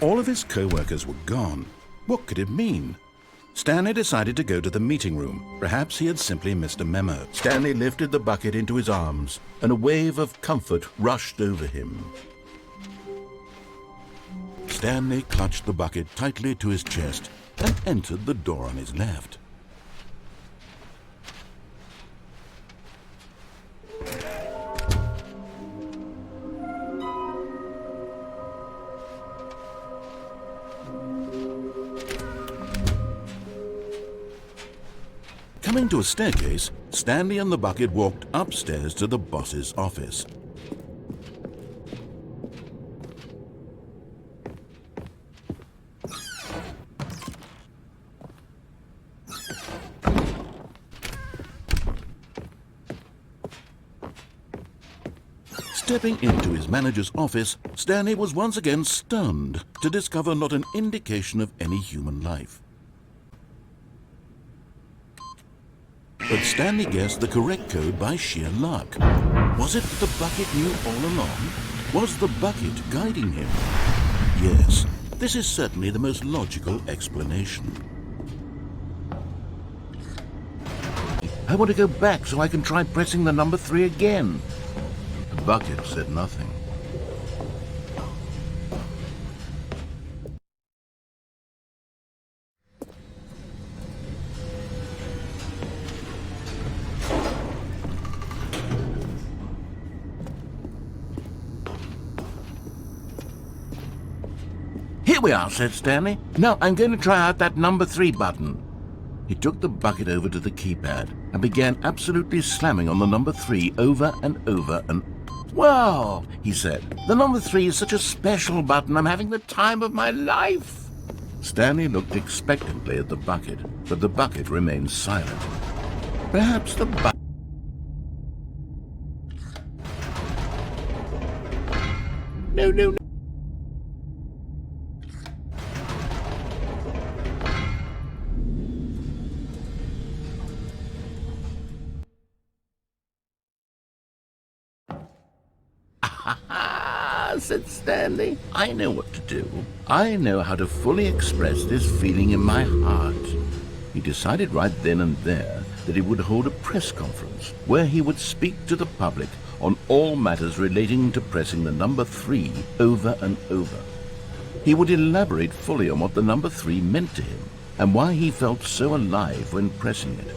All of his co-workers were gone. What could it mean? Stanley decided to go to the meeting room. Perhaps he had simply missed a memo. Stanley lifted the bucket into his arms, and a wave of comfort rushed over him. Stanley clutched the bucket tightly to his chest and entered the door on his left. Coming to a staircase, Stanley and the bucket walked upstairs to the boss's office. Stepping into his manager's office, Stanley was once again stunned to discover not an indication of any human life. But Stanley guessed the correct code by sheer luck. Was it that the bucket knew all along? Was the bucket guiding him? Yes, this is certainly the most logical explanation. I want to go back so I can try pressing the number 3 again. The bucket said nothing. Here we are, said Stanley. Now I'm going to try out that number 3 button. He took the bucket over to the keypad and began absolutely slamming on the number 3 over and over and... Well, he said, the number 3 is such a special button. I'm having the time of my life. Stanley looked expectantly at the bucket, but the bucket remained silent. Perhaps the bucket... No. said Stanley. I know what to do. I know how to fully express this feeling in my heart. He decided right then and there that he would hold a press conference where he would speak to the public on all matters relating to pressing the number 3 over and over. He would elaborate fully on what the number 3 meant to him and why he felt so alive when pressing it.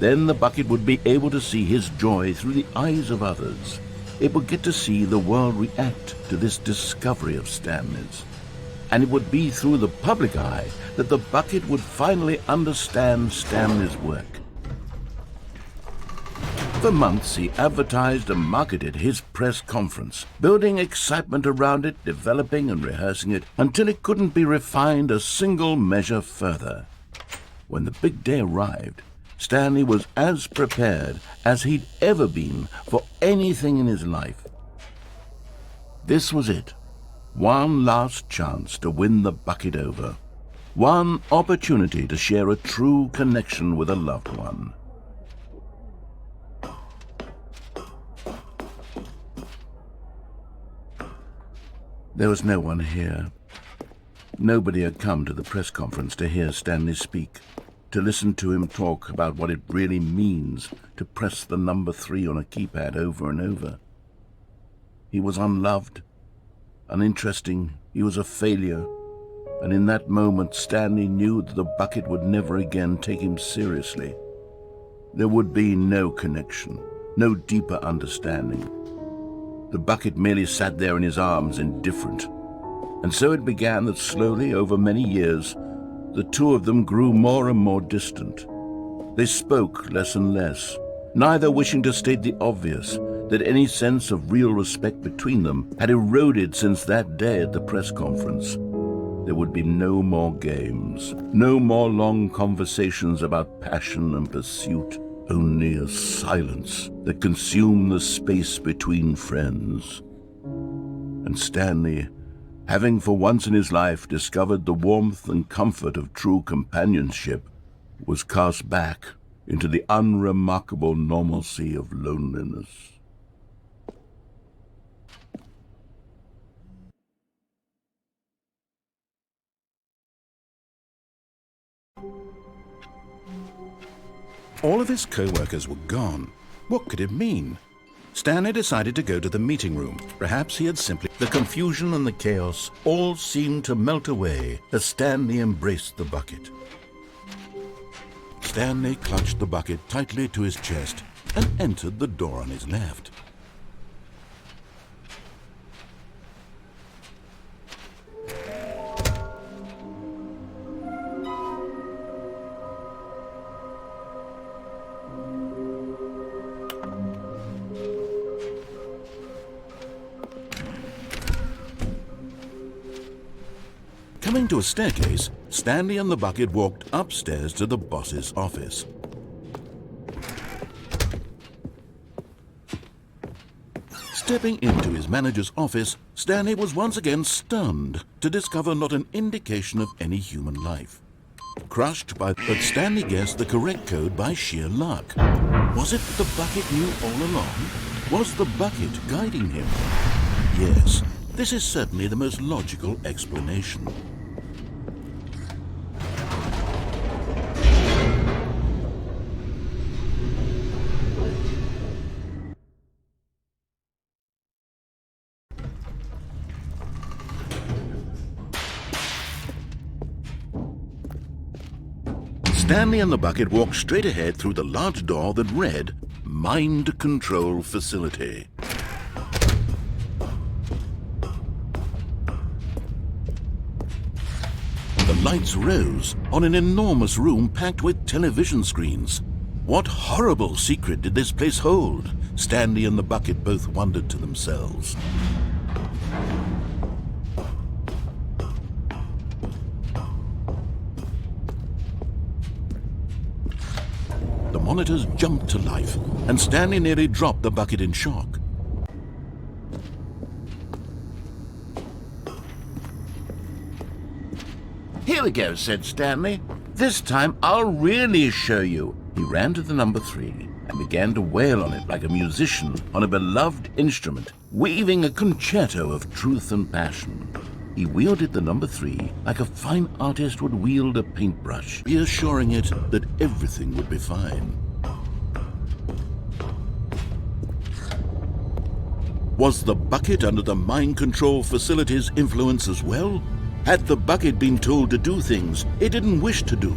Then the bucket would be able to see his joy through the eyes of others. It would get to see the world react to this discovery of Stanley's. And it would be through the public eye that the bucket would finally understand Stanley's work. For months he advertised and marketed his press conference, building excitement around it, developing and rehearsing it, until it couldn't be refined a single measure further. When the big day arrived, Stanley was as prepared as he'd ever been for anything in his life. This was it. One last chance to win the bucket over. One opportunity to share a true connection with a loved one. There was no one here. Nobody had come to the press conference to hear Stanley speak, to listen to him talk about what it really means to press the number 3 on a keypad over and over. He was unloved, uninteresting, he was a failure, and in that moment Stanley knew that the bucket would never again take him seriously. There would be no connection, no deeper understanding. The bucket merely sat there in his arms, indifferent. And so it began that slowly, over many years, the two of them grew more and more distant. They spoke less and less, neither wishing to state the obvious, that any sense of real respect between them had eroded since that day at the press conference. There would be no more games, no more long conversations about passion and pursuit, only a silence that consumed the space between friends. And Stanley, having for once in his life discovered the warmth and comfort of true companionship, was cast back into the unremarkable normalcy of loneliness. All of his co-workers were gone. What could it mean? Stanley decided to go to the meeting room. Perhaps he had simply... The confusion and the chaos all seemed to melt away as Stanley embraced the bucket. Stanley clutched the bucket tightly to his chest and entered the door on his left. Coming to a staircase, Stanley and the bucket walked upstairs to the boss's office. Stepping into his manager's office, Stanley was once again stunned to discover not an indication of any human life. But Stanley guessed the correct code by sheer luck. Was it the bucket knew all along? Was the bucket guiding him? Yes, this is certainly the most logical explanation. Stanley and the bucket walked straight ahead through the large door that read, Mind Control Facility. The lights rose on an enormous room packed with television screens. What horrible secret did this place hold? Stanley and the bucket both wondered to themselves. The monitors jumped to life, and Stanley nearly dropped the bucket in shock. "Here we go," said Stanley. "This time I'll really show you." He ran to the number 3 and began to wail on it like a musician on a beloved instrument, weaving a concerto of truth and passion. He wielded the number 3 like a fine artist would wield a paintbrush, reassuring it that everything would be fine. Was the bucket under the mind control facility's influence as well? Had the bucket been told to do things it didn't wish to do?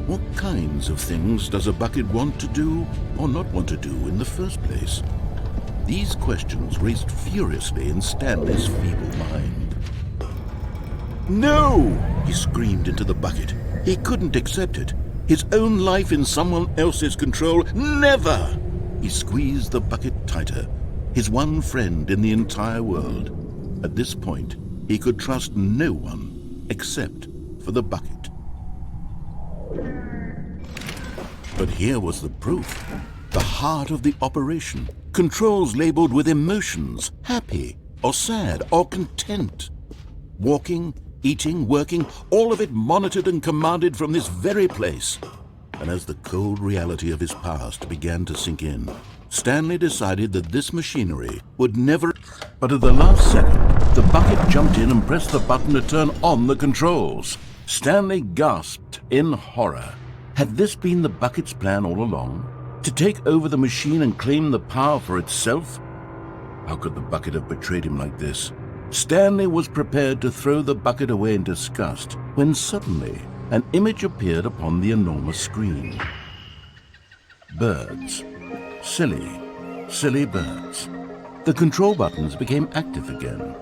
What kinds of things does a bucket want to do or not want to do in the first place? These questions raced furiously in Stanley's feeble mind. "No!" he screamed into the bucket. He couldn't accept it. His own life in someone else's control. Never! He squeezed the bucket tighter. His one friend in the entire world. At this point, he could trust no one except for the bucket. But here was the proof. The heart of the operation. Controls labeled with emotions, happy or sad or content. Walking, eating, working, all of it monitored and commanded from this very place. And as the cold reality of his past began to sink in, Stanley decided that this machinery would never... But at the last second, the bucket jumped in and pressed the button to turn on the controls. Stanley gasped in horror. Had this been the bucket's plan all along? To take over the machine and claim the power for itself? How could the bucket have betrayed him like this? Stanley was prepared to throw the bucket away in disgust when suddenly an image appeared upon the enormous screen. Birds. Silly, silly birds. The control buttons became active again.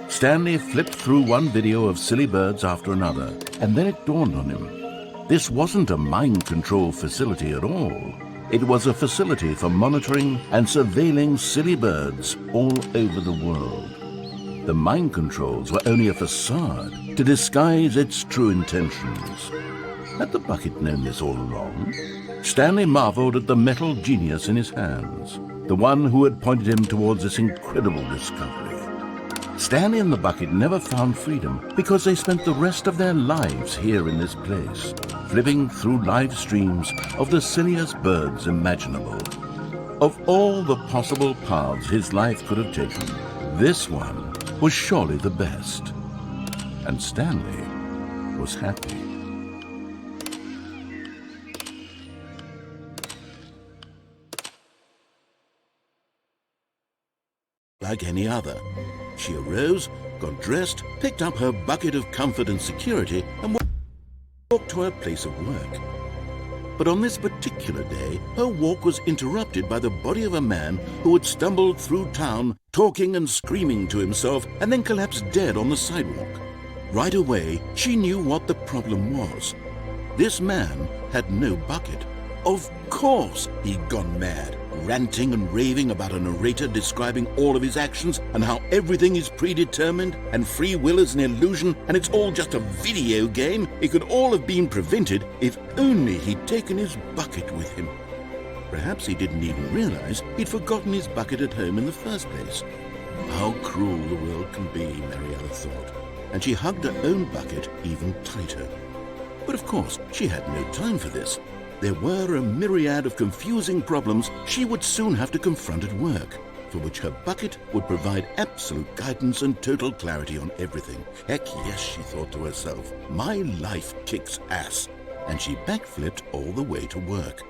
Stanley flipped through one video of silly birds after another, and then it dawned on him. This wasn't a mind control facility at all. It was a facility for monitoring and surveilling silly birds all over the world. The mind controls were only a facade to disguise its true intentions. Had the bucket known this all along? Stanley marveled at the metal genius in his hands, the one who had pointed him towards this incredible discovery. Stanley and the bucket never found freedom because they spent the rest of their lives here in this place, flipping through live streams of the silliest birds imaginable. Of all the possible paths his life could have taken, this one was surely the best. And Stanley was happy. Like any other. She arose, got dressed, picked up her bucket of comfort and security, and walked to her place of work. But on this particular day, her walk was interrupted by the body of a man who had stumbled through town, talking and screaming to himself, and then collapsed dead on the sidewalk. Right away, she knew what the problem was. This man had no bucket. Of course he'd gone mad, ranting and raving about a narrator describing all of his actions and how everything is predetermined and free will is an illusion and it's all just a video game. It could all have been prevented if only he'd taken his bucket with him. Perhaps he didn't even realize he'd forgotten his bucket at home in the first place. How cruel the world can be, Mariella thought, and she hugged her own bucket even tighter. But of course, she had no time for this. There were a myriad of confusing problems she would soon have to confront at work, for which her bucket would provide absolute guidance and total clarity on everything. Heck yes, she thought to herself, my life kicks ass. And she backflipped all the way to work.